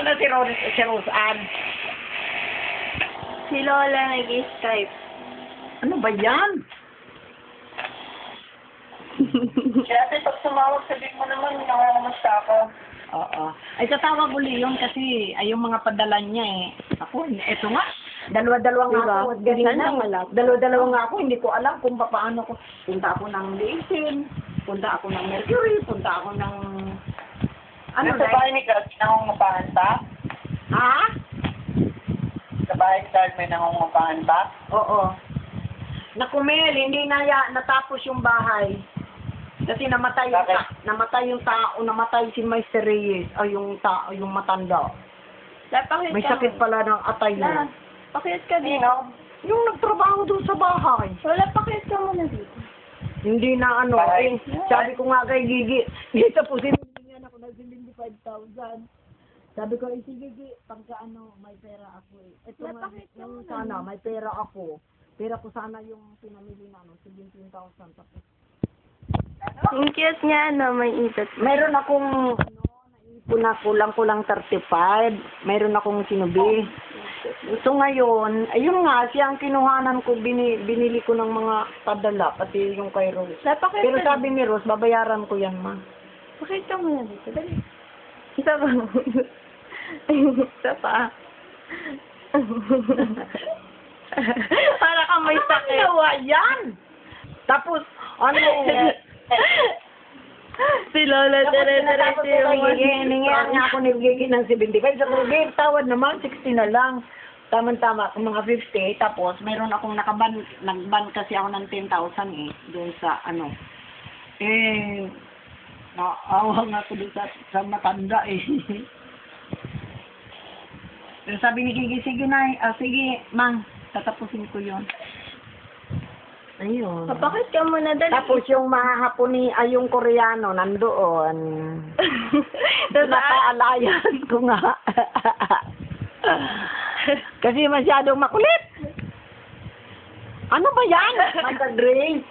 na si Roseanne. Si Lola nag-Skype. Ano ba yan? Kaya ate, pag sumawag, sabihin mo naman, nangangamusta ako. Oo. Ay, tatawag uli yun kasi ay yung mga padala niya eh. Ako, eto nga. Dalawa-dalawa nga Diba? ako. At ganun Saan na. ang malap? Dalawa-dalawa nga ako. Hindi ko alam kung paano ko. Punta ako ng Leysin. Punta ako ng Mercury. Punta ako ng... Ano Sa bahay ni Carl, nangungupahan pa? Ha? Sa bahay ni Carl, may nangungupahan pa? Oo. Nakumel, hindi na natapos yung bahay. Kasi namatay yung, namatay yung tao, namatay si Mr. Reyes, ay yung tao, yung matanda. Pakit May ka sakit mo. pala ng atay Na, niya. pakit ka dito. Sino? Yung nagtrabaho doon sa bahay. Lola, pakit ka muna dito. Hindi na ano, Bahay. sabi ko nga kay Gigi, dito po sinibigyan ako ng 75,000. Sabi ko, sige Gigi, pagka ano, may pera ako eh. Ito nga, Napakita yung mo sana, may pera ako. Pera ko sana yung pinamili na, 17,000. Tapos, Ang cute niya, no? May ipit. mayroon akong, naipon na kulang-kulang 35. Mayroon akong sinubi. So ngayon, ayun nga, siya ang kinuhanan ko, binili ko ng mga padala, pati yung kay Rose. Napakit Pero ka sabi ni Rose, babayaran ko yan, ma. Pakit ka muna dito. Dali. Isa pa. Isa pa. Para kang may sakit. Ano yan? Tapos, ano, Si Lola, tapos tinatapos ko kay Gigi, yung... hiningihan nga ako ni Gigi ng 75. Sabi ko, Gigi, tawad naman, 60 na lang. Tama-tama, kung mga 50. Tapos, mayroon akong nagban kasi ako ng 10,000 eh, doon sa, ano. Eh, naawa nga ako doon sa matanda eh. Pero sabi ni Gigi, sige na, sige, mang, tatapusin ko yon. Ayun. Papakit ka muna, dali. Tapos yung mga Haponi, ay yung Koreano, nandoon. Nakaalayan ko nga. Kasi masyadong makulit. Ano ba yan? Magdadrink.